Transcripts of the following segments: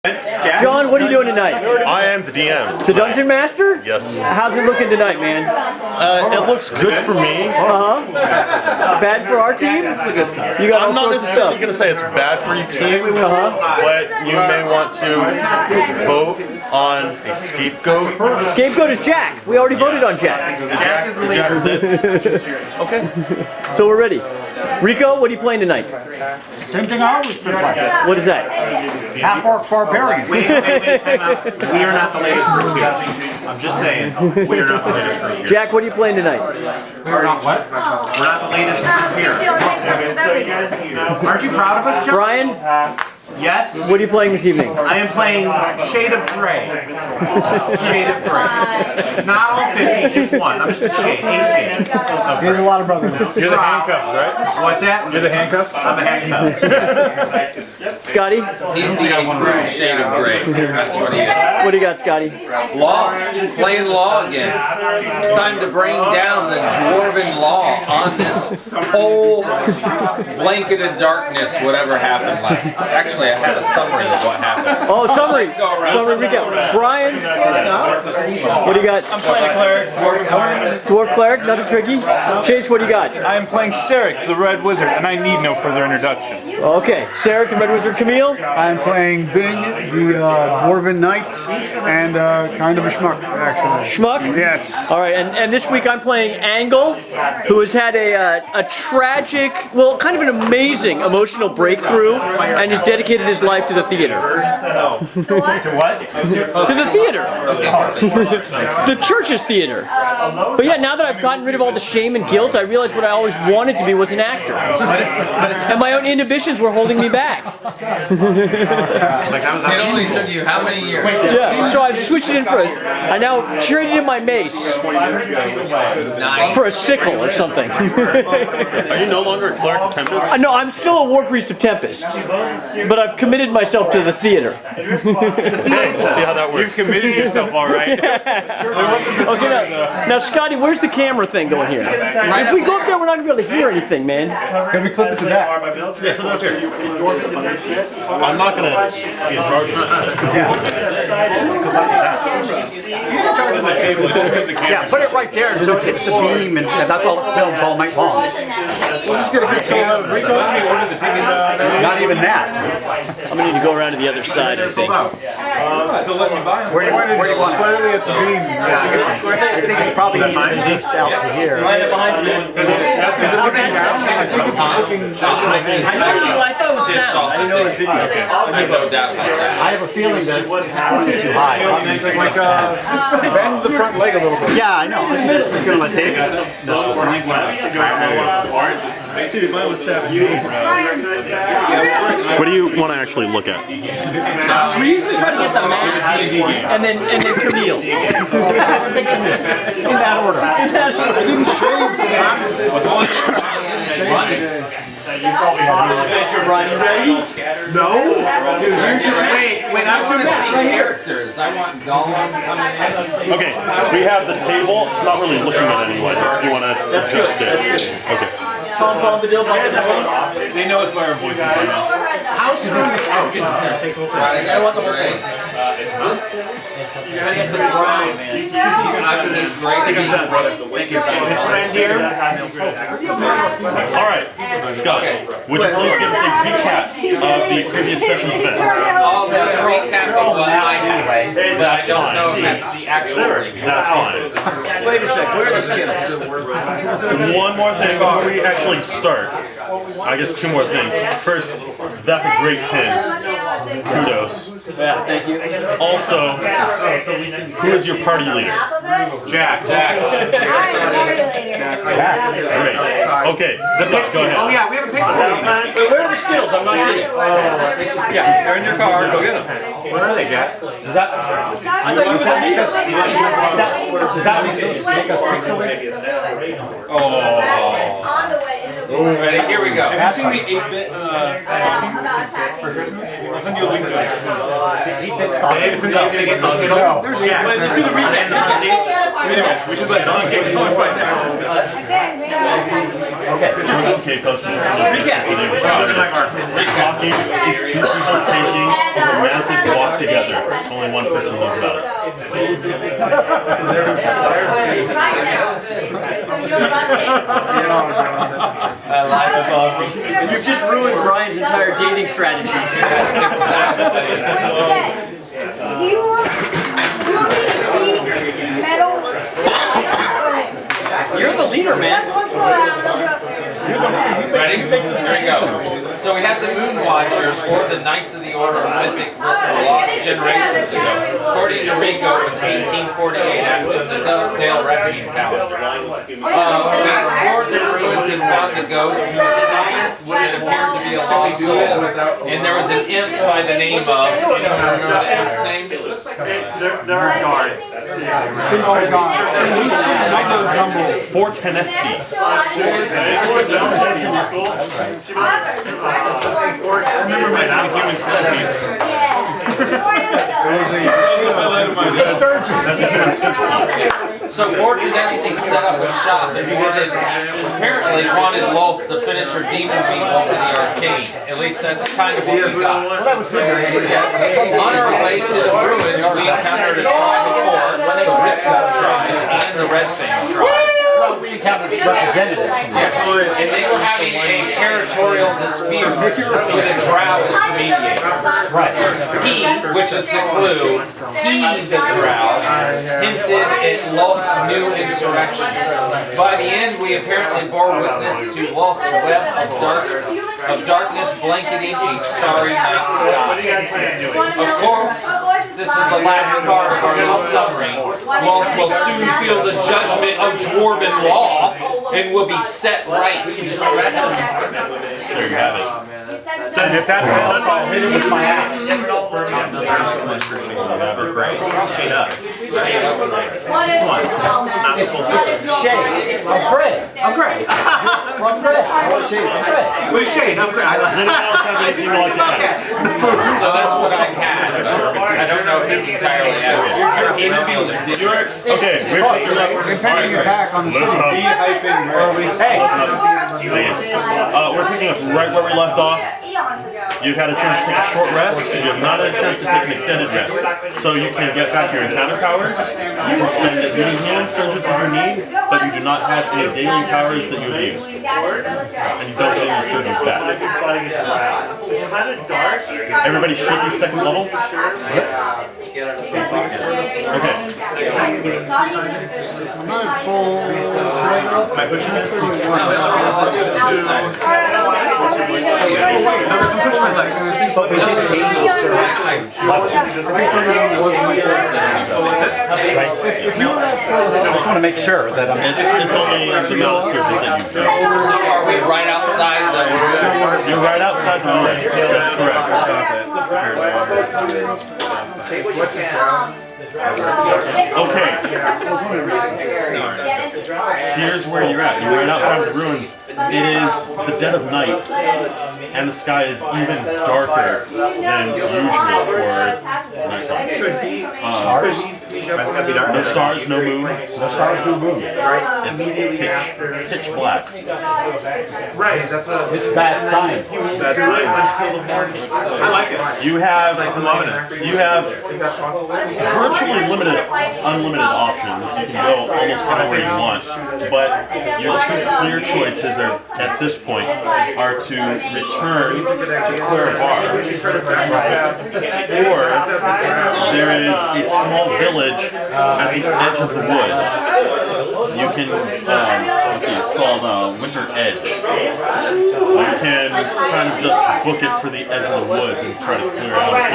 John, what are you doing tonight? I am the DM. The Dungeon Master? Yes. How's it looking tonight, man? It looks good for me. Bad for our team? You got all I'm not sorts of necessarily stuff. going to say it's bad for your team, but you may want to vote on a scapegoat. Scapegoat is Jack. We already voted on Jack. Jack is the leader. Okay. So we're ready. Rico, what are you playing tonight? Same thing I always been playing. What is that? Half Orc Barbarian. Wait, time out. We are not the latest group here. I'm just saying, we are not the latest group here. Jack, what are you playing tonight? We're not what? We're not the latest group here. Aren't you proud of us, John? Brian, Yes. what are you playing this evening? I am playing Shade of Grey. Shade of Grey. Not all 50, just one. I'm just a shade. A shade. There's a lot of brothers. You're the handcuffs, right? What's that? You're the handcuffs? I'm the handcuffs. Yes. Scotty, He's the true shade of gray. That's what he is. what do you got, Scotty? Law. Playing law again. It's time to bring down the dwarven law on this whole blanket of darkness, whatever happened last. Actually, I have a summary of what happened. Oh, summary. Let's go around. Summary recap. Brian, what do you got? I'm playing a cleric, Dwarf Cleric, nothing tricky. Chase, what do you got? I am playing Sarek, the Red Wizard, and I need no further introduction. Okay, Sarah, the Red Wizard, Camille. I'm playing Bing, the Dwarven Knight, and kind of a schmuck, actually. Schmuck? Yes. All right, and this week I'm playing Angle, who has had a tragic, well, kind of an amazing emotional breakthrough, and has dedicated his life to the theater. To what? To the theater. The church's theater. But yeah, now that I've gotten rid of all the shame and guilt, I realized what I always wanted to be was an actor. And my own inhibitions were holding me back. It only took you how many years? Yeah, so I've switched it in for I now traded in my mace for a sickle or something. Are you no longer a cleric of Tempest? No, I'm still a war priest of Tempest, but I've committed myself to the theater. We'll see how that works. You've committed yourself, all right. Okay, now Scotty, where's the camera thing going here? If we go up there, we're not gonna be able to hear anything, man. Can we clip it to that? Yeah, so up here. I'm not going to be in charge of it. Yeah, put it right there so it's the beam, and that's all it films all night long. We'll just get a good shot of Rico. Not even that. I'm gonna need to go around to the other side, I think. Where do you want it? Squarely at the beam. I think you probably need it at least out to here. Right behind you. Is it looking down? I think it's looking. I thought it was sound. I didn't know it was video. I have no doubt about that. I have a feeling that it's pointed too high. Like, just bend the front leg a little bit. Yeah, I know. I'm just gonna let David. Dude, mine was 17. What do you want to actually look at? We usually try to get the map and then Camille. In that order. I didn't shave Brian, you ready? No. Wait, I want to see Characters. I want Gollum coming in. Okay, we have the table. It's not really looking at anyone. You want to adjust it? Okay. Tom Bombadil, Bombadil. They know us by our voices by now. how soon? I want the whole thing. He's great. Alright, Scott, would you please give us a recap of the previous session's events? I'll do a recap of what I had. But I don't know if that's the actual recap. That's fine. Wait a sec, where are the Skittles? One more thing before we actually start. I guess two more things. First, that's a great pin. Kudos. Yeah, thank you. Also, who is your party leader? Jack. Great. Okay, good luck. Go ahead. Oh yeah, we have a Pixie. Wait, where are the Skittles? I'm not kidding. Yeah, they're in your car. Go get them. Where are they, Jack? I thought you Ready? Here we go. Have you seen the 8-bit stocking for Christmas? I'll send you a link to it. 8-bit stocking? It's in the 8-bit stocking. No. There's Jack. Anyway, we should let Don get going right now. Okay. Church's Decay Post is Talking is two people taking a romantic walk together. Only one person knows about it. I like that's awesome. You've just ruined Brian's entire dating strategy. That's exactly. Do you want me to be metal? You're the leader, man. That's what's going on. Ready? Here we go. So we had the Moon Watchers, or the Knights of the Order of Mythic were lost generations ago. According to Rico, it was 1848 after the Dale Reckoning calendar. We explored the ruins and found the ghost who was alive when it appeared to be a lost soul. And there was an imp by the name of, anyone remember the imp's name? There are guards. For Tenesti. So Ortonesti set up a shop and apparently wanted Lolth to finish her demon beat over the arcade. At least that's kind of what we got. Yes. On our way to the ruins, we encountered a tribe of orcs, the Ripwood tribe, and the Red Fang tribe. We encountered representatives. Yes, and they were having a territorial dispute with a drow as the mediator. Right. He, which is the clue, he, the drow, hinted at Lolth's new insurrection. By the end, we apparently bore witness to Lolth's web of darkness blanketing a starry night sky. Of course, this is the last part of our little summary. Lolth will soon feel the judgment of dwarven law and will be set right. There you have it. And if that fails, I'll hit it with my axe. Great. Shade up. Shade of bread. I'm great. From bread. Shade of bread. With shade, I'm great. Does anyone else have anything you'd like to add? So that's what I had, but I don't know if it's entirely accurate. He's fielded. Okay, we're picking up. Impending attack on the city. Hey! We're picking up right where we left off. You've had a chance to take a short rest, and you have not had a chance to take an extended rest. So you can get back your encounter powers, you can spend as many healing surges as you need, but you do not have any daily powers that you have used. And you don't get any surges back. Everybody should be second level? Yep. Okay. I'm not at full. Am I pushing it? Push my legs. But we did 80 surges. I just want to make sure that I'm. It's only the amount of surges that you've done. So are we right outside the ruins? You're right outside the ruins. That's correct. Okay. Here's where you're at. You're right outside the ruins. It is the dead of night, and the sky is even darker than usual for nighttime. Stars? No stars, no moon. No stars, no moon. It's pitch black. Right, that's what It's a bad sign. that's right. Until the morning. I like it. You have Is that possible? virtually unlimited options. You can go almost anywhere you want, but your two clear choices at this point are to return to Quaravar, or there is a small village at the edge of the woods. You can, let's see, it's called Winter Edge. You can kind of just book it for the edge of the woods and try to clear out of here.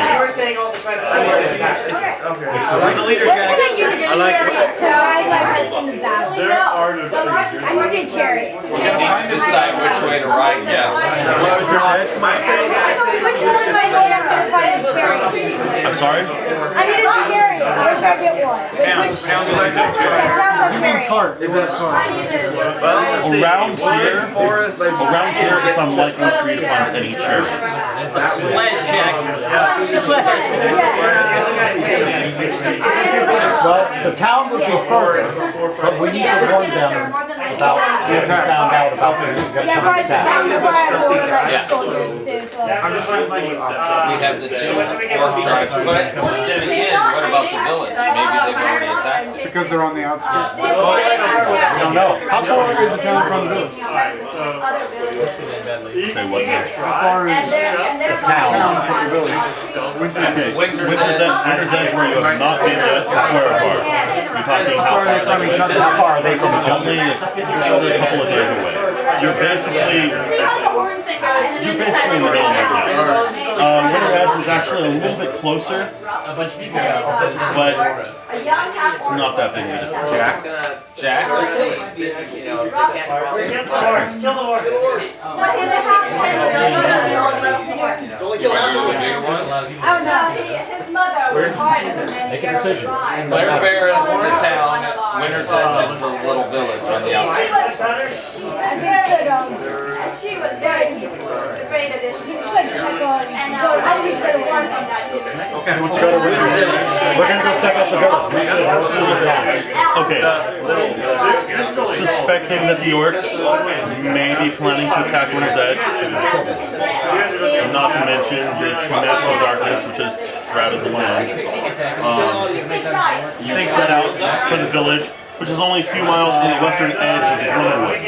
Like the leader, Jack. I like my pets in the valley. I'm gonna get cherries. You need to decide which way to ride now. So which one am I going up to find a cherry? I'm sorry? I need a cherry. Where should I get one? That sounds like cherry. Around here, it's unlikely for you to find any cherries. A sled, Jack. A sled. Yeah. Well, the town would be further, but we need to warn them about if we found out about the Yeah, probably the town is why I have more like soldiers too. So. We have the two orc tribes, but then again, what about the village? Maybe they've already attacked it. Because they're on the outskirts. We don't know. How far is the town from the village? Say what now? How far is the Town. from the village? Okay, Winter's Edge where you have not been yet, Quaravar. You're talking how far from each other? How far are they from each other? Only a couple of days away. You're basically in the middle of everything. Winter Edge is actually a little bit closer, but it's not that big of a difference. Jack? His mother was hard to Make a decision. Quaravar is the town, Winter's Edge is the little village on the outside. She was very peaceful. She's a great addition. Okay, let's go to Winter's Edge. We're going to go check out the village. Make sure we're doing that. Okay. Suspecting that the orcs may be planning to attack Winter's Edge, not to mention this magical darkness which has shrouded the land, you set out for the village, which is only a few miles from the western edge of the Glimmerwood.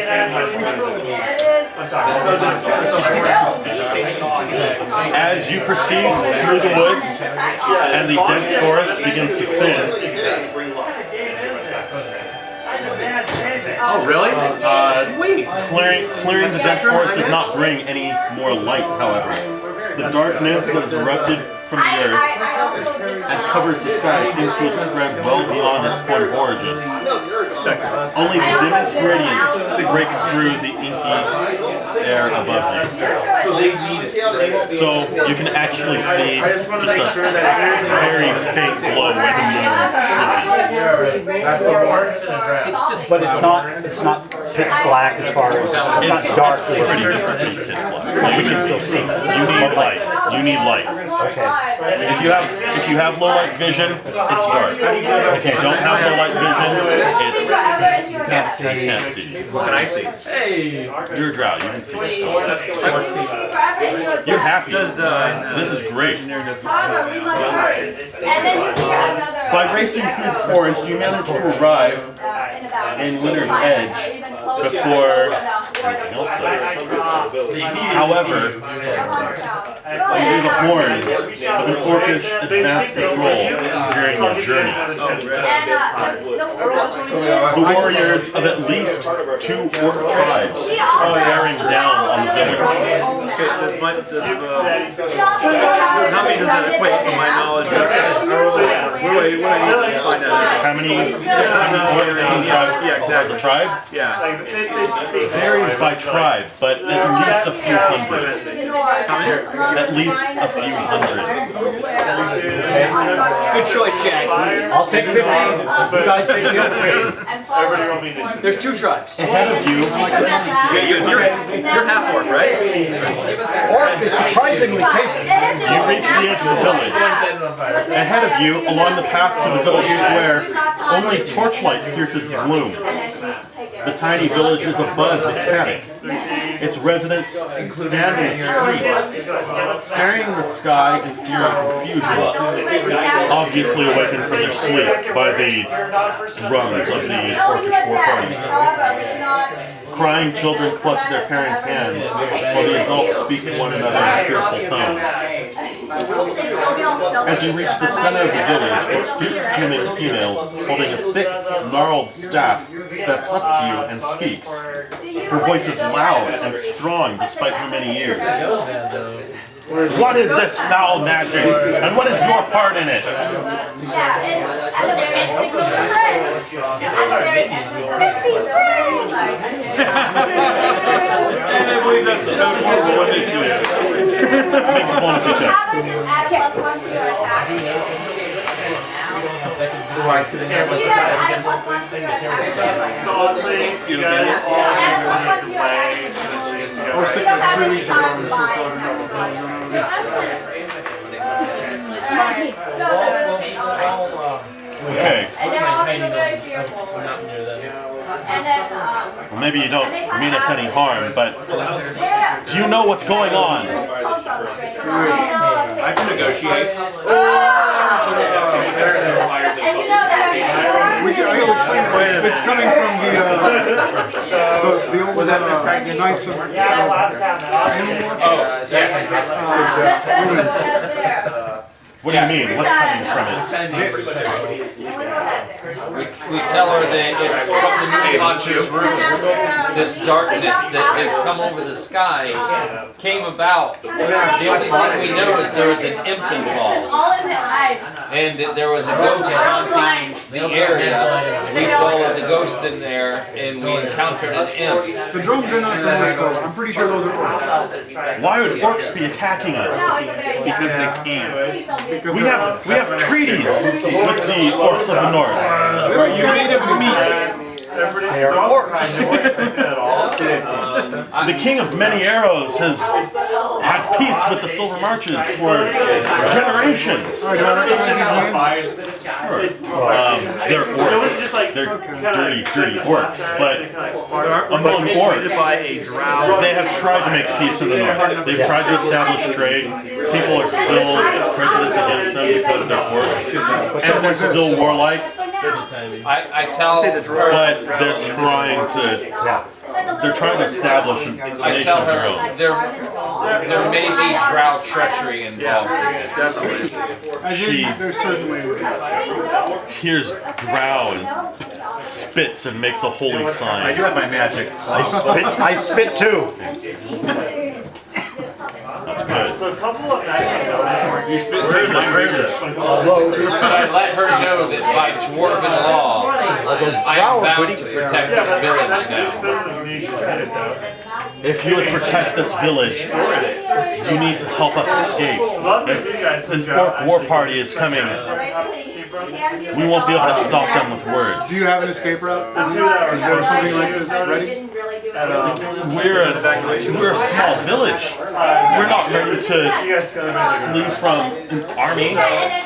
As you proceed through the woods and the dense forest begins to thin, Oh, really? Sweet. clearing the dense forest does not bring any more light, however. The darkness that has erupted from the earth and covers the sky seems to have spread well beyond its point of origin. Only the dimmest radiance breaks through the inky air above you. So you can actually see just a very faint glow where the moon But it's not pitch black as far as, it's not dark. pretty pitch black. We can still see. You need light. You need light. Okay. If you have low light vision, it's dark. If you don't have low light vision, it's you can't see. What can I see? You're a drow. You can see. You're happy. This is great. By racing through the forest, you manage to arrive in Winter's Edge before everything else does. However, you hear the horns of an orcish advance patrol during your journey. The warriors of at least 2 orc tribes are bearing down on the village. How many does that equate from my knowledge of what do I need to find out? How many orcs can has a tribe? Yeah. Varies by tribe, but at least a few hundred. At least a few hundred. Good choice, Jack. I'll take 50. You guys take the other 50. There's 2 tribes. Ahead of you, You're half orc, right? Orc is surprisingly tasty. you reach the edge of the village. Ahead of you, along the path to the village square, only torchlight pierces the gloom. The tiny village is abuzz with panic. Its residents stand in the street, staring in the sky in fear and confusion, obviously awakened from their sleep by the drums of the orcish war parties. Crying children clutch their parents' hands, while the adults speak to one another in fearful tones. As you reach the center of the village, a stooped human female holding a thick, gnarled staff steps up to you and speaks. Her voice is loud and strong despite her many years. What is this foul magic, and what is your part in it? And I believe that's notable. Make the bonus check. I was thinking 3 weeks ago. Okay. Well, maybe you don't mean us any harm, but do you know what's going on? I can negotiate. I'll explain. It's coming from the old Knights of ruins. What do you mean? What's coming from it? We tell her that it's from the New Watcher's ruins. This darkness that has come over the sky came about. The only thing we know is there was an imp involved. And that there was a ghost haunting the area. We followed the ghost in there and we encountered an imp. The drums are not from this though. I'm pretty sure those are orcs. Why would orcs be attacking us? Because they can. We have treaties with the orcs of the north. Are you made of meat? They are orcs. The king of many arrows has had peace with the Silver Marches for generations. Sure. They're orcs. They're dirty, dirty orcs. But among orcs, they have tried to make peace in the north. They've tried to establish trade. People are still prejudiced against them because they're orcs. And they're still warlike. I tell her, But they're trying to establish a I nation tell of their her own. there may be drow treachery involved in this. As in, there's certainly. Here's drow and spits and makes a holy I sign. do have my magic. I spit too. That's good. So a couple of nights ago, Where is it? Where is it? But I let her know that by dwarven law, I am bound to protect this village now. If you would protect this village, you need to help us escape. If an orc war party is coming, we won't be able to stop them with words. Do you have an escape route? Is there something like this ready? We're a small village. We're not ready to flee from an army.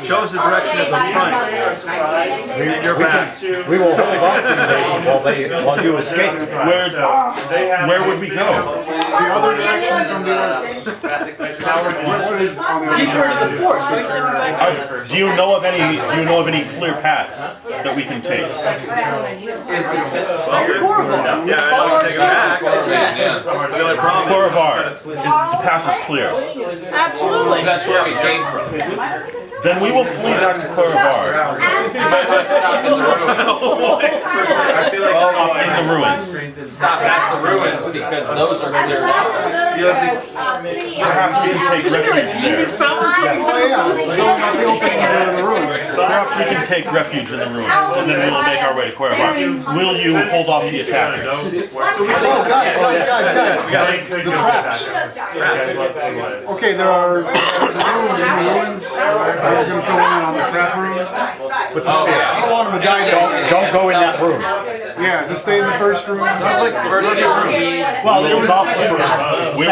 Show us the direction of the front. And your back. We will hold off the invasion while you escape. Where would we go? The other direction from the orcs. What is on the other Deeper into the forest, right? Do you know of any clear paths that we can take? Quaravar. Yeah, I don't take it back. Yeah. The only problem Quaravar, the path is clear. Absolutely. That's where we came from. Then we will flee back to Quaravar. You might want to stop in the ruins. I feel like Stop in the ruins. Stop at the ruins because those are cleared off. Perhaps we can take refuge there. Oh yeah, still not the opening of the rooms. Perhaps we can take refuge in the ruins, and then we will make our way to Quaravar. Will you hold off the attackers? Oh guys, the traps. Okay, there's a room in the ruins. We're gonna fill in on the trap room. With the spear. I don't want them to die there. Don't go in that room. Yeah, just stay in the first room. first two rooms. Well, it was off the first. We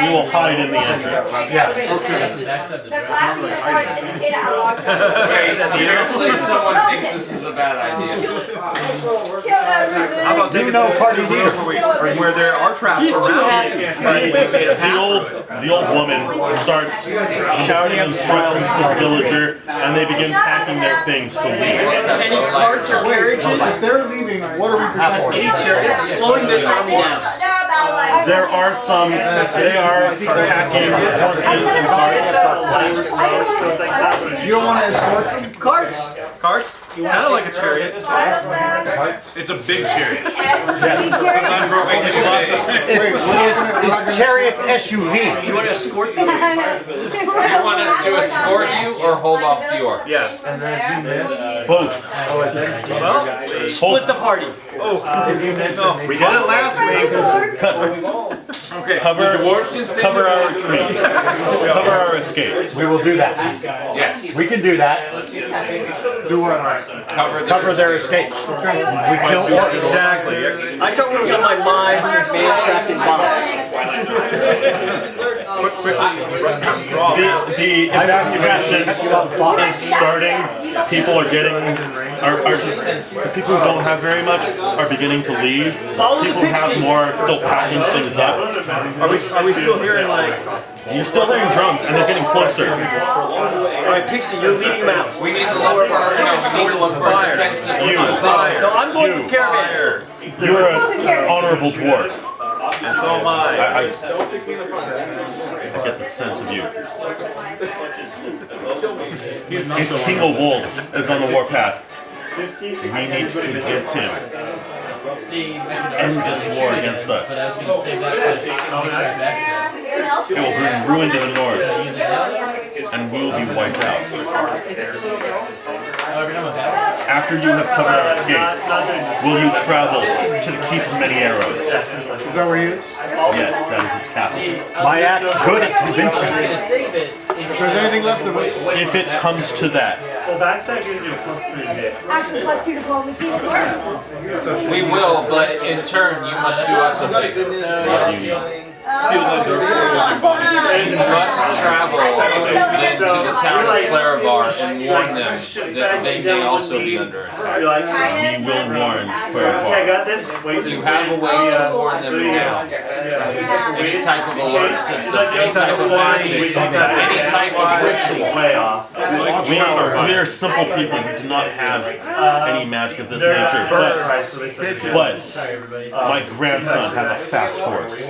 will hide in the entrance. Apparently someone thinks this is a bad idea. How about taking know party where there are traps around? The old woman starts shouting instructions to the villager, and they begin packing their things to leave. Any carts or carriages? If they're leaving, what are we protecting? Any chariots? Slowing the army down. There are some, they are packing horses and carts. You don't want to escort them? Carts. Carts? Kind of like a chariot. It's a big chariot. It's chariot SUV. Do you want to escort them? Do you want us to escort you or hold off the orcs? Yeah. Both. Well, Split the party. We did it last week. okay. Cover our retreat. Cover our escape. We will do that. Yes. We can do that. Do what? Cover their escape. We kill orcs. Exactly. I start working on my mind, man trapped in box. The evacuation is starting. People are getting. The people who don't have very much are beginning to leave. Follow the People who have Pixie. more are still packing things up. Are we still hearing like? You're still hearing drums, and they're getting closer. Alright, Pixie, you're leading them out. We need to look for defensive. No, I'm going with Caravan. You're an honorable dwarf. And so am I. I get the sense of you. If King O'Wold is on the warpath, we need to convince him to end this war against us. It will bring ruin to the north, and we will be wiped out. After you have covered our escape, will you travel to the Keep of Many Arrows? Is that where he is? Yes, that is his castle. My act's good at convincing. If there's anything left of us, If it comes to that, Action plus 2 diplomacy. We will, but in turn, you must do us a favor. Steal the door. You must travel then to the town of Quaravar and warn them that they may also be under attack. we will warn Quaravar. You have a way to warn them now. Any type of alert system, any type of magic, any type of ritual. We are simple people who do not have any magic of this nature, but my grandson has a fast horse.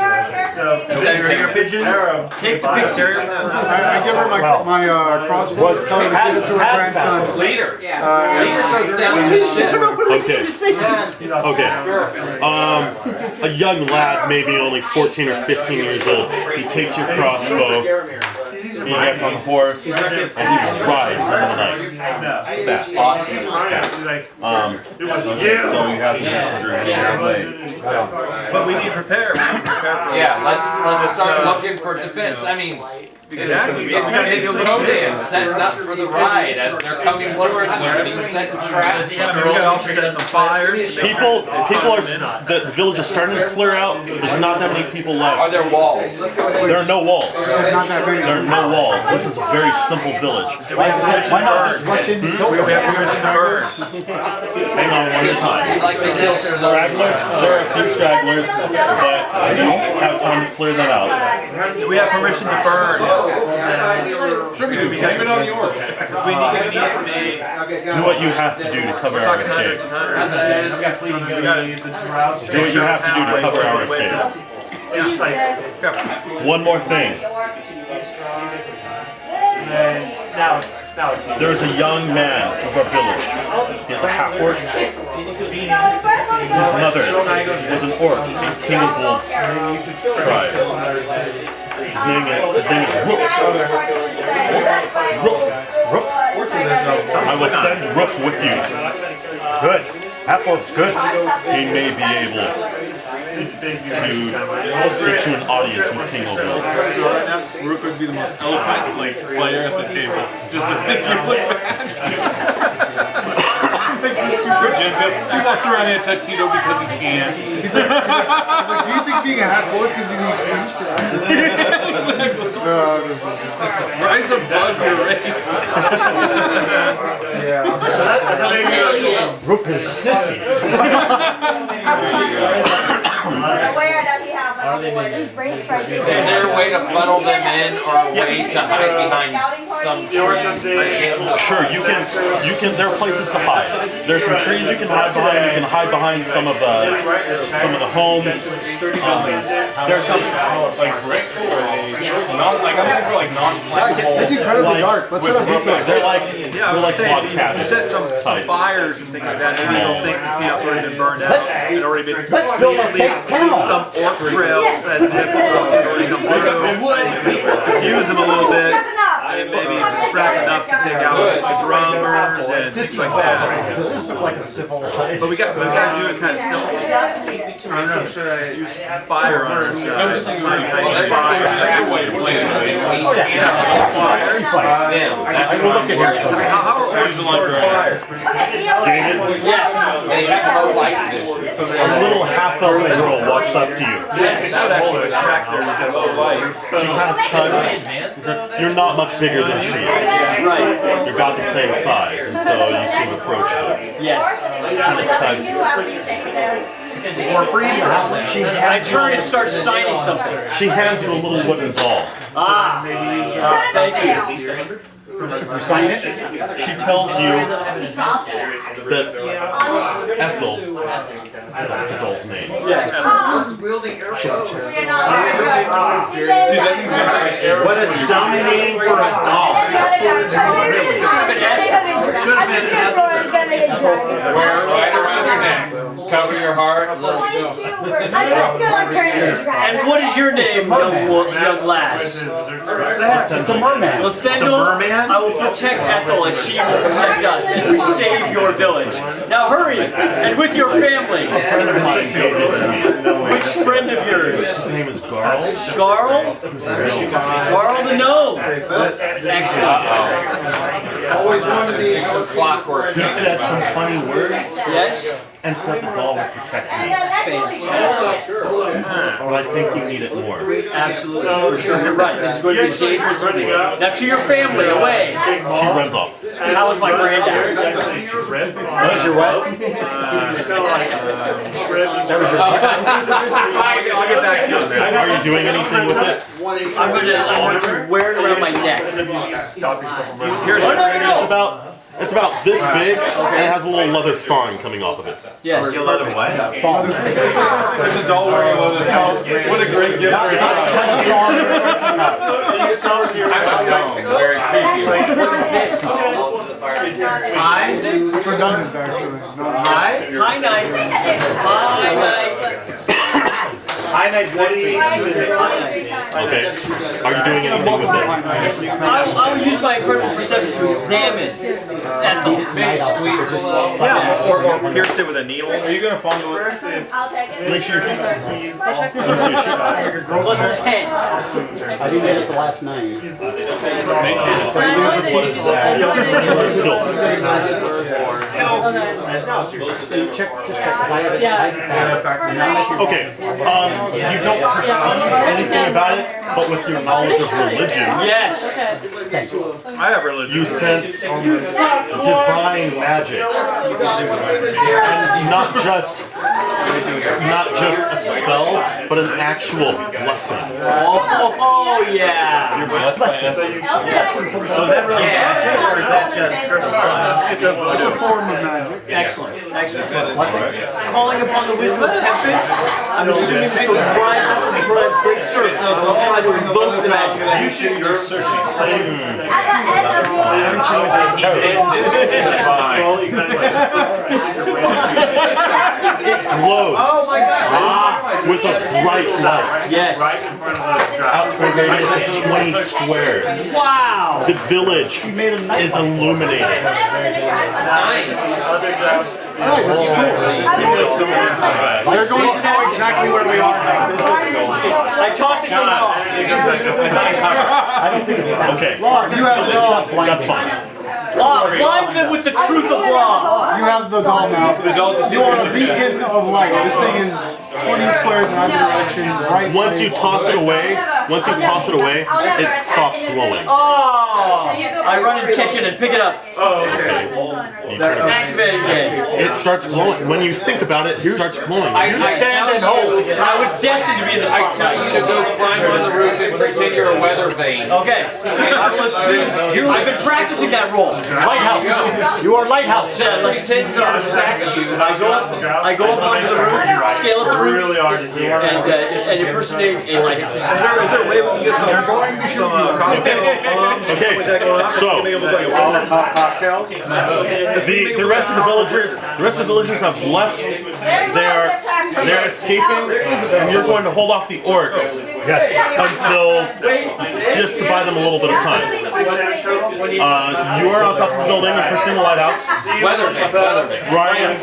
Carrier pigeons. Take the Pixie. I give her my crossbow, tell her to send it to her grandson. Leader. Leader goes down the ship. Okay. A young lad, maybe only 14 or 15 years old, he takes your crossbow, he gets on the horse, and he rides in the night. Fast. Awesome. So you have a messenger in your way. But we need to prepare. We need to prepare for Yeah, let's start looking for defense. I mean, it's Conan setting up for the ride as they're coming towards him, and he's setting traps. We gotta also set some fires. People are. The village is starting to clear out. There's not that many people Are left. there walls? There are no walls. Not that many. There are no walls. This is a very simple village. Why not just rush in? We have to hear stragglers. Hang on one at a We'd time. like to kill Stragglers, there are a few stragglers, but we don't have time to clear them out. Do we have permission to burn? Sure we do. Blame it on the orc. Because we need to be. Do what you have to do to cover our Talking escape. hundreds and hundreds. Do what you have to do to cover our escape. One more thing. There is a young man of our village. He is a half orc. His mother was an orc in King of Wolves tribe. His name is Rook. Rook. I will send Rook with you. Good. Half Orc's good. He may be able to get you an audience with King of Wolves. Rook would be the most eloquent player at the table. Just to think you look He walks around in a tuxedo because he can. He's like, do you think being a half orc gives you the excuse to Rise above your race. Rook is sissy. Is there a way to funnel them in, or a way to hide behind some trees? Sure, you can. There are places to hide. There's some trees you can hide behind. You can hide behind some of the homes. There's some like brick or non-flammable. It's incredibly dark. Let's set up refuge. They're like log You cabins. set some fires and things like that. Maybe you don't think the chaos already been burned out. It's already been. Let's build a fake town. Some orc trails as if it's already come through. Confuse them a little bit. And maybe distract enough to take out drummers and things like that. Does this look like a civilized? But we got to do it kind of stealth. I don't know, should I use fire on it? I will look at here. How are orcs on fire? David, Yes. They have no light vision. a little half-elf girl walks up to you. Yes. That would actually distract them because of the light. She kind of tugs. You're not much bigger than she is. Right. You're about the same size, and so you seem approachable. Yes. Kind of tugs you. I turn and start signing something. She hands you a little wooden doll. Thank you. You sign it? She tells you that Ethel, that's the doll's name. Yes. What a dumb name for a doll. Right around your neck. Cover your heart. Let it go. And what is your name, young lass? It's a merman. Nathaniel, I will protect Ethel as she will protect us as we save your village. Now hurry, and with your family. Which friend of yours? His name is Garl. Garl? Garl the gnome. Excellent. Always wanted to see some clockwork. He said some funny words Yes? and said the doll would protect you. Fantastic. But I think you need it more. Absolutely. For sure. You're right. This is going to be a dangerous meeting. Now to your family, away. She runs off. How was my granddad? That was your what? That was your I'll get back to you on that. Are you doing anything with it? I'm going to wear it around my neck. Here's it's about this big, and it has a little leather thong coming off of it. Yes. Your leather what? There's a doll wearing a leather thong. What a great gift for a child. I'm a gnome. It's very creepy. What is this? It's redundant, actually. Hi, Night. Hi, Night. High Knight's next week. Okay. Are you doing anything with it? I will use my incredible perception to examine Ethel. Maybe squeeze a little. Yeah, or pierce it with a needle. Are you going to fondle it? Make sure you're Plus 10. I didn't get it the last night. What is that? Check. I have it. Okay. You don't perceive anything about it, but with your knowledge of religion, Yes. I have religion. you sense divine magic, and not just a spell, but an actual blessing. Oh yeah. Blessing. So is that really magic, or is that just It's a form of magic. Excellent. Calling upon the wisdom of Tempest, I'm assuming this will rise up and for a great search. I'll try to invoke the magic. You should go searching. It glows with a bright light Yes. out to a radius of 20 squares. Wow. The village is illuminated. Alright, this is cool. They're going to know exactly where we are now. I tossed it to Law. I don't think it's that. Okay, Law, you have the doll. that's fine. Law, blind them with the truth of law. You have the doll now. You are a beacon of light. This thing is 20 squares in either direction. Right. Once you toss it away, it stops glowing. Oh! I run and catch it and pick it up. Okay. You turn it on. Activate it again. It starts glowing. When you think about it, it starts glowing. I stand and hold. I was destined to be in the I spot. tell you to go climb on the roof and pretend you're a weather vane. Okay. I will assume. I've been practicing that role. Lighthouse. You are lighthouse. Pretend you're a statue. I go up onto the roof, scale up the roof, and impersonate a lighthouse. Is there a way we can get some? Okay, so the rest of the villagers have left their They're escaping, and you're going to hold off the orcs until just to buy them a little bit of time. You are on top of the building, you're pushing the lighthouse. Weatherman. Ryan,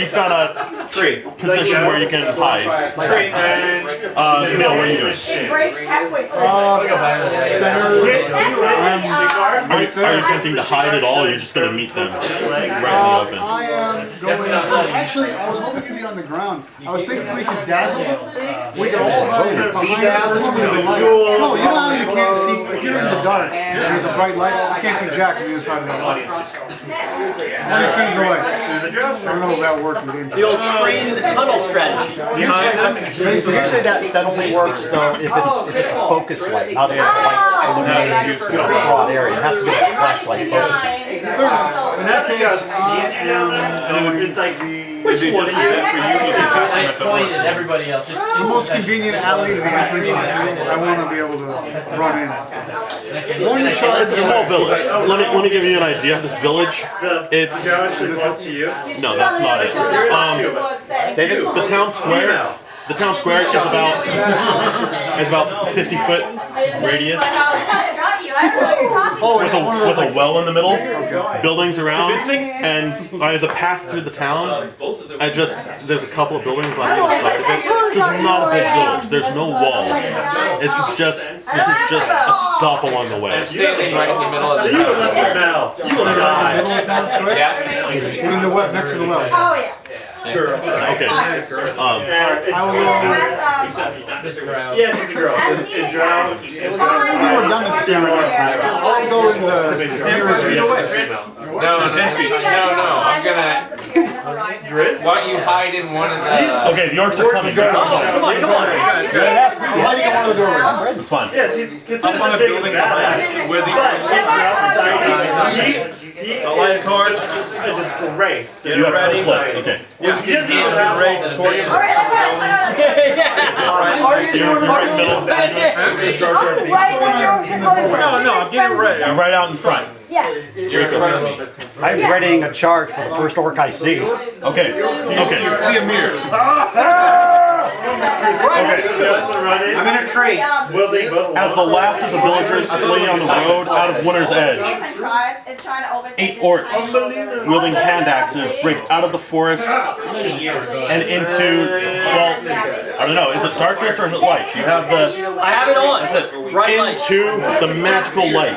you found a position where you can hide. Camille, what are you doing? Center. Are you attempting to hide at all, or are you just going to meet them right in the open? I am going to. Actually, I was hoping to be on the ground. I was thinking we could dazzle them. We could all hide behind some of the light. No, you know how you can't see, if you're in the dark and there's a bright light, you can't see Jack on the inside of the light. Only sees the light. I don't know if that works with him. The old train in the tunnel strategy. Usually that only works though if it's a focus light, not if it's a light illuminating a broad area. It has to be a flashlight focusing. In that case, It's like Which one? Point is everybody else. the most convenient alley to the entrance of the city. I want to be able to run in. One charge. It's a small village. Let me give you an idea of this village. It's is this close to you? no, that's not it. The town square. The town square is about 50-foot radius. Oh, With it's one of those. a well in the middle, buildings around, and the path through the town. There's a couple of buildings on either side of it. This is not a big village. There's no wall. This is just a stop along the way. Standing right in the middle of the You town. will smell. You will Middle die. of the town square? Yeah. In the well, next to the well. Oh yeah. Okay. I will go. Yes, it's a girl. It's drow. We were done at the same last night. I'll go in the nearest. No. I'm gonna. Why don't you hide in one of the? Okay, the orcs are coming. Come on. I'm hiding in one of the doorways. It's fine. Yes, he's up on a building behind where the light a torch and just race. You have to flip. Okay. Yeah, he doesn't even have raise the torch. So you're right in the middle. No, I'm getting ready. You're right out in front. Yeah. You're in front of me. I'm readying a charge for the first orc I see. Okay. Okay. See a mirror. Okay. I'm in a tree. Will they both? As the last of the villagers flee on the road out of Winter's Edge, 8 orcs wielding hand axes break out of the forest and into, well, I don't know, is it darkness or is it light? You have the, I have it on. that's it, Bright light. into the magical light.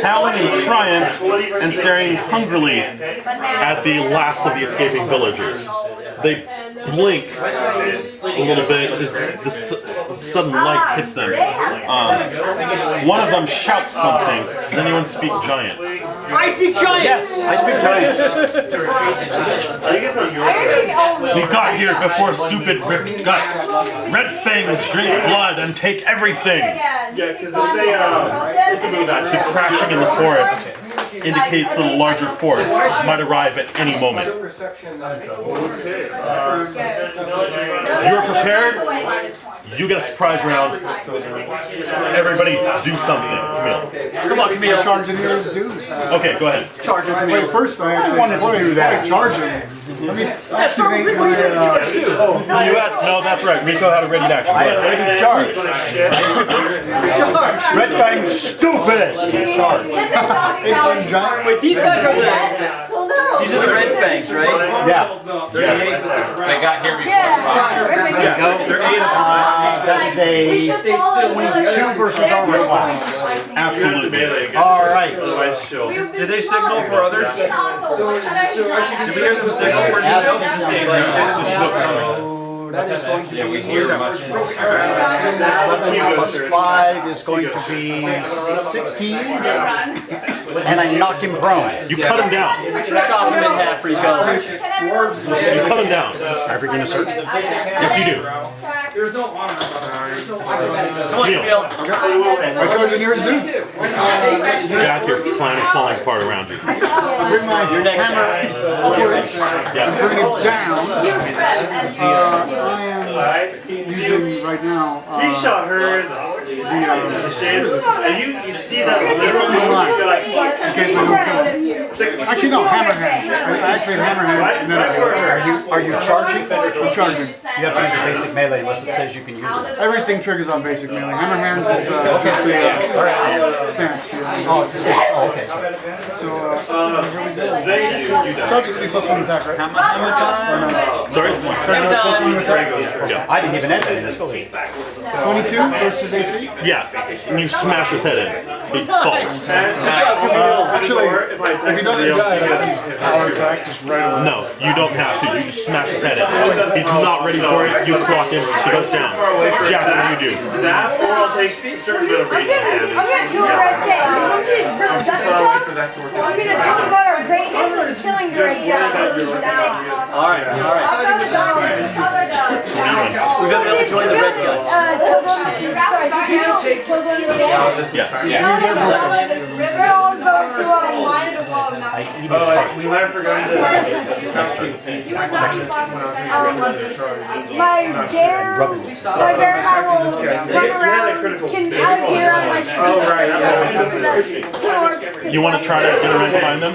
Howling in triumph and staring hungrily at the last of the escaping villagers. They blink a little bit as the sudden light hits them. One of them shouts something. Does anyone speak giant? I speak giant. Yes, I speak giant. We got here before stupid ripped guts. Red fangs drink blood and take everything. Yeah, because it's a move The action. crashing in the forest indicates that a larger force might arrive at any moment. You're prepared? You get a surprise round. Everybody do something. Camille. Come on, Camille. Charge in here is due. Okay, go ahead. Charge him, Wait, Camille. first I actually wanted to do that. Charge him. Let me activate my. No, that's right. Rico had a ready to action. Go ahead. Ready to charge. Charge. Red Fang, stupid! Charge. Eight-wing giant. Wait, these guys are the these are the red fangs, right? Yeah. They got here before. That is a 22 versus armor class. Absolutely. All right. Did they signal for others? Did we hear them signal for anything else? That is going to be. Yeah, we hear much more. Plus 5 is going to be 16. And I knock him prone. You cut him down. Chop him in half, Rico. You cut him down. Are we going to search? Yes, you do. There's no honor. Come on, Camille. My charge in here is due. Jack, your plan is falling apart around you. Bring my Your next hammer upwards. Yeah. Bring it down. I am using right now. He shot her in the shades, and you see that literally, you're like, In case I don't kill him. it's like, I Actually, no, hammer hands. I actually had hammer hands, and then I do it. Are you charging? I'm charging. You have to use your basic melee unless it says you can use it. Everything triggers on basic melee. Hammer hands is just a stance. Yeah. Oh, it's a stance. Oh, okay. So, charging can be +1 attack, right? Sorry? Charging +1 attack. Yeah. I didn't even enter this. 22 versus AC. Yeah. And you smash his head in. He falls. Actually, if he doesn't die, that's his power attack just right away. No, you don't have to. You just smash his head in. He's not ready for it. You clock him. He goes down. Jack, what do you do? That or I'll take a certain bit of radiant damage. I'm gonna kill a red thing. You want to talk? I'm gonna talk about our greatness or killing the red guy. Alright. We're gonna join the red guys. Yes. We're all going to line of We might have forgotten to my bear and I will run around, can get around like You want to try to get around behind them?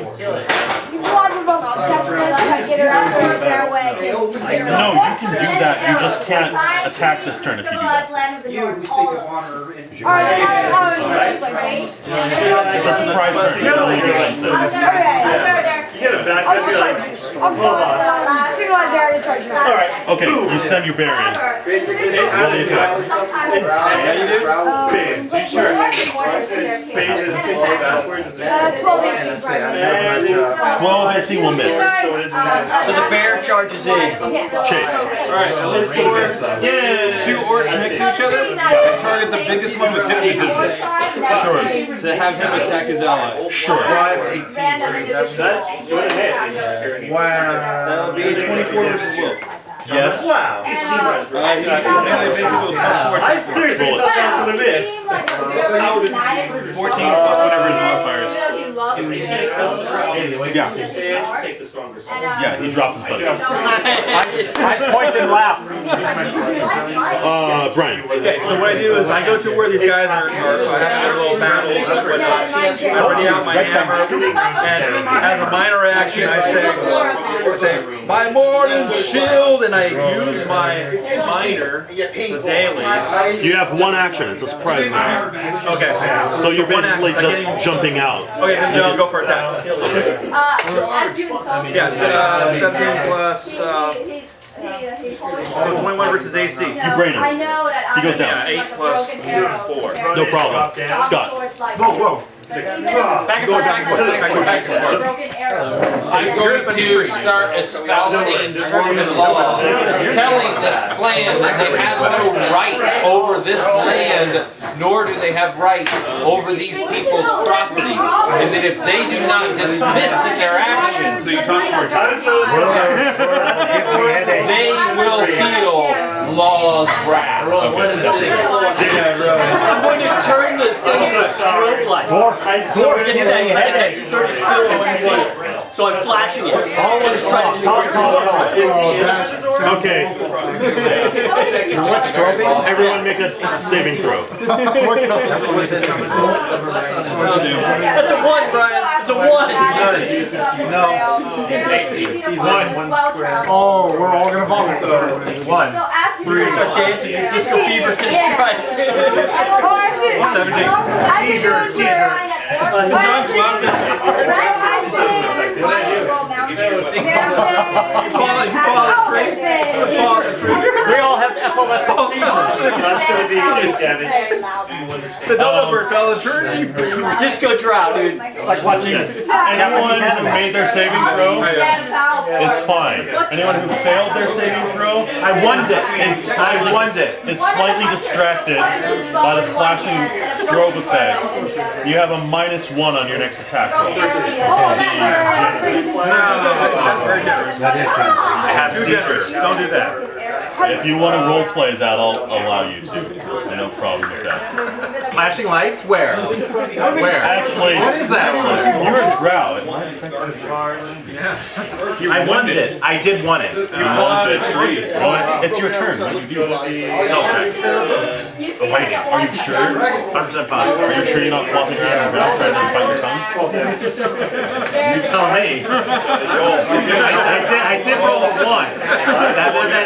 get around to their way. No, you can do that. You just can't attack this turn if you do that. It's a surprise turn. You can only do one thing. You get a back, that'd be like, Alright, okay, you send your bear in. Roll the attack. yeah, you do? Bam. You sure? Backwards. 12 AC will miss. So the bear charges in. Chase. Alright, I look for two orcs next to each other and target the biggest one with hypnotism. Sure. To have him attack his ally. Sure. That's good hit. Wow. That'll be 24 versus will. Yes. Wow. He makes a melee basically with +4 I attack. seriously thought that was gonna miss. 14 plus whatever his modifiers. Yeah. Yeah, he drops his buddy. I point and laugh. Brian. Okay, so what I do is I go to where these guys are so I have their little battles. I ready out my hammer, and as a minor action, I say, my morning shield, and I use my minor, so daily. You have one action. It's a surprise round. Okay. So you're basically just jumping out. Okay, then I'll go for attack. Yes, 17 plus, so 21 versus AC. You brain him. He goes down. 8 plus 4. No problem. Scott. Whoa. Back and forth. I'm going to start espousing dwarven law, telling this clan that they have no right over this land, nor do they have right over these people's property, and that if they do not dismiss in their actions, they will feel law's wrath. I'm going to turn the thing to a strobe light. So it gets that 30 still. So I'm flashing it. Okay. Everyone make a saving throw. That's a 1, Brian. That's a 1. No. 18. He's one square. Oh, we're all gonna vomit. One. We're gonna start dancing. Disco fever's gonna strike. 17. Seizure. We all have epileptic seizures. That's gonna be good damage. The developer fell a tree. Disco drow, dude. It's like watching Anyone who made their saving throw is fine. Anyone who failed their saving throw, I won it. is slightly distracted by the flashing strobe effect. You have a -1 on your next attack roll. Very generous. I have Too generous. Don't do that. If you want to roleplay that, I'll allow you to. No problem with that. Flashing lights? Where? Actually, What is that? you're a drow. It might affect your charge. I won it. I did want it. You won it. Well, it's your turn. What do you do? Stealth check. Wait, are you sure? 100% positive. Are you sure you're not flopping around your mouth trying to bite your tongue? You tell me. I did roll a 1.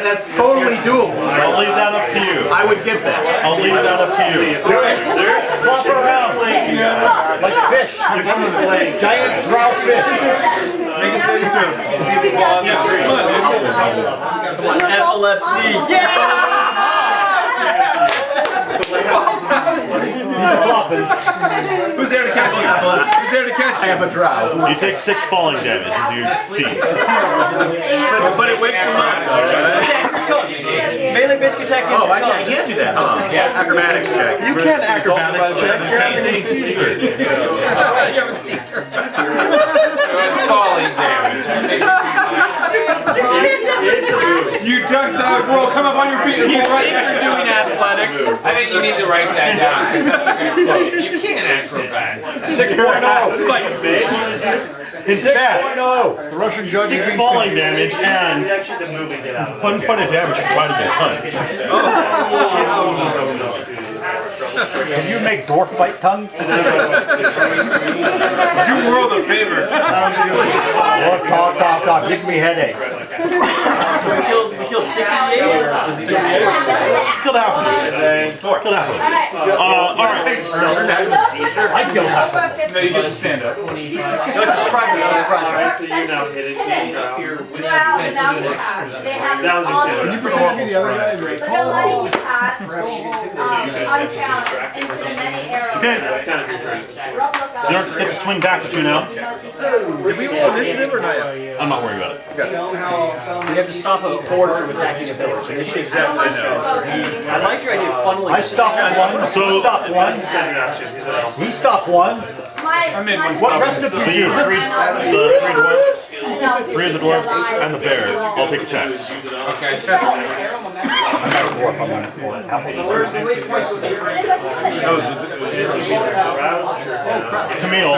That's totally doable. I'll leave that up to you. I would get that. I'll leave that up to you. Flop around. Like fish. Giant drow fish. Make a saving throw. See if you fall on this tree. Come on, epilepsy. Yeah! He's flopping. Who's there to catch you? Who's there to catch you? I am a drow. You take 6 falling damage as you seize. But it wakes him up. Melee basic attack. Oh, I can't do that, huh? Yeah. Acrobatics check. You can't acrobatics check. You're having a seizure. You have a seizure. It's falling damage. You duck, dog, roll, come up on your feet and roll right You're doing athletics. I think you need to write that down because that's a good quote. You can't acrobat. 6.0. Instead, The Russian judge 6 falling damage and 1 point of damage for fighting a ton. Can you make dwarf bite tongue? Do world a favor. Talk. Give me headache. We killed 68. Killed half of it. Killed half of it. Alright. I killed half. No, you get to stand up. No, it's a surprise. No, surprise. So you now hit it. Can you pretend to be the other guy? But they'll let you pass unchallenged into the many arrows. Okay. Rough look The orcs get to swing back at you now. Did we roll initiative or not yet? I'm not worried about it. We have to stop a horde from attacking a village. Initiative. Exactly, I know. I liked your idea of funneling. I stopped one. So- He stopped one. He stopped one. What rest of So you? you, the 3 dwarves, 3 of the dwarves, and the bear, all take attacks. Okay. Camille,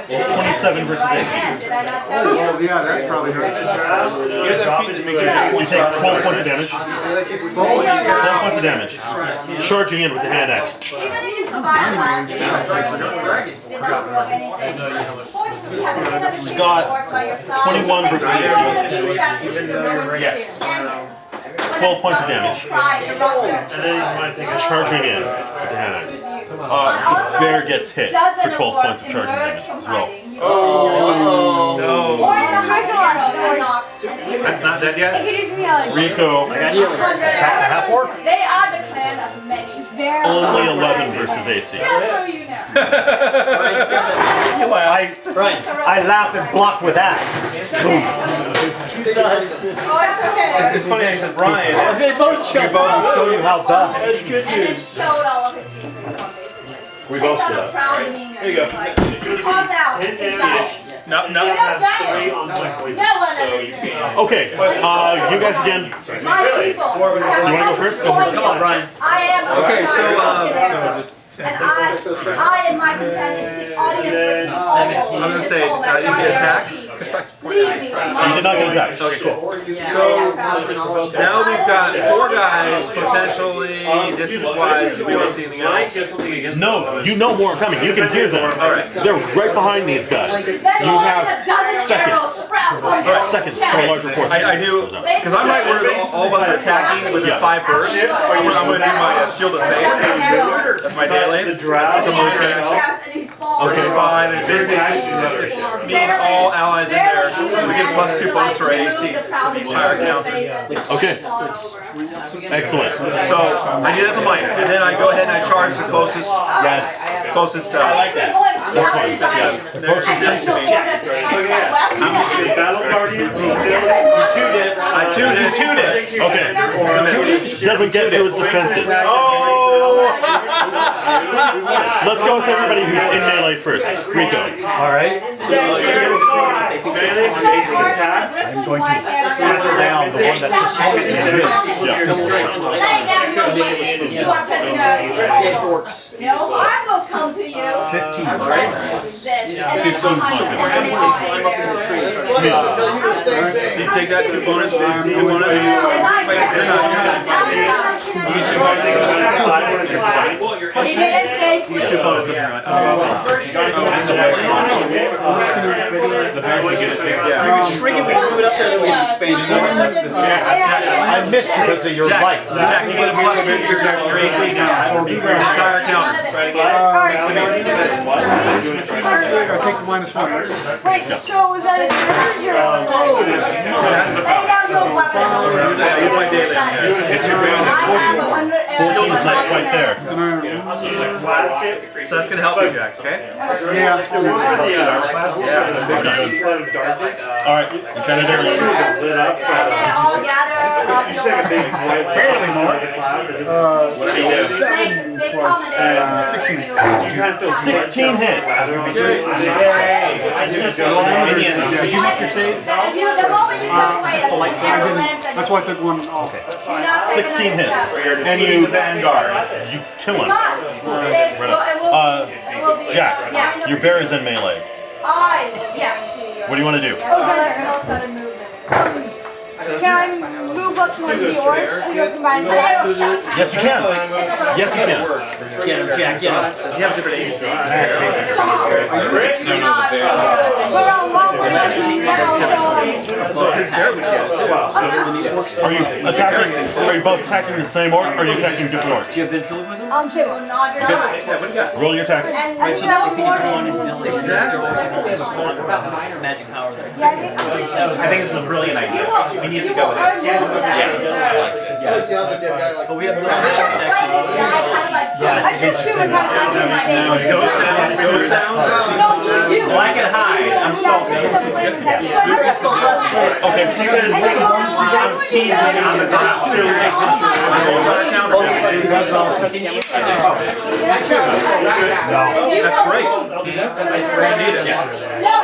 27 versus AC. Oh, yeah, that's probably right. You take 12 points of damage. 12 points of damage. Charging in with the hand axe. Even if you survive last year, did not grow up anything. Fortunately, you have an enemy Scott, by your side. 21 versus AC. Yes. 12 points of damage. Charging in with the hand axe. The bear gets hit for 12 points of charging damage as well. Or in a martial art. That's not dead yet? Rico, Half Orc? They are the clan of many. only 11 versus AC. Just so you know. I laugh and block with that. It's funny I said Brian. They both showed. I'll show you how done. That's good And then news. showed all of his teeth in basically. We both It's do not a that. proud demeanor. There you go. Like, pause out. Good job. No. You're not giant. No one understands. Okay, you guys again. My people. You want to go first? Go first. Come on, Brian. I am a Okay, so, and I and my companions seek audience with you all. I'm gonna say, you get attacked. Lead me to my You did not get attacked. Okay, cool. So now we've got 4 guys potentially distance-wise. Do we all see anything else? No, you know more are coming. You can hear them. They're right behind these guys. You have seconds. Seconds for a larger force. I do, because I'm right where all of us are attacking with the 5 bursts. I'm going to do my shield of faith. That's my daily. It's a move. Okay. 5, and basically me and all allies in there. We get +2 bonus for AAC for the entire encounter. Okay. Excellent. So I do that as a minor, and then I go ahead and I charge the closest. Yes. Closest. I like that. That's fine. Yes. The closest next to me. Battle party. I tuned it. Okay. Doesn't get through his defenses. Let's go with everybody who's in melee first. Rico. Alright. I'm going to flatter down the one that just swung at me and missed. Lay down your weapons. You are prisoner. No harm will come to you. 15, right? You take that 2 bonus. 2 bonus. He didn't say please. Two bonus of your own. Shrink it, we can move it up there, then we can expand it more. I missed because of your light. Jack, you get a plus 2 to your AC now. Your entire counter. I take the -1. Wait, so is that a charge or lay down your weapon. It's your band. I have 100 14's like right there. So that's going to help you, Jack, okay? Yeah. Alright, I'm trying to do it. And then all gather up Barely more. They come and 16. 16 hits. Did you make your save? The moment you step away, that's when the I arrow didn't. lands and That's why I took one off. do not take 16 another hits. step. And you Vanguard. You kill him. Jack, your bear is in melee. What do you want to do? Can I move up towards the orcs and open my head? Yes, you can. Yes, you can. Get him, Jack, get him. Does he have different AC? But I'll love it. So his bear would get it too. Are you attacking? Are you both attacking the same orc, or are you attacking different orcs? Do you have ventriloquism? Same one. Yeah, what do you got? Roll your attacks. And I think that was more Magic power there. Yeah, I think I think it's a brilliant idea. We need to go with it. But we have no I just shoot and kind of Ghost sound? No, you. Well, I can hide. I'm stealthy. Okay. I'm seasoned on the ground. That's great. No,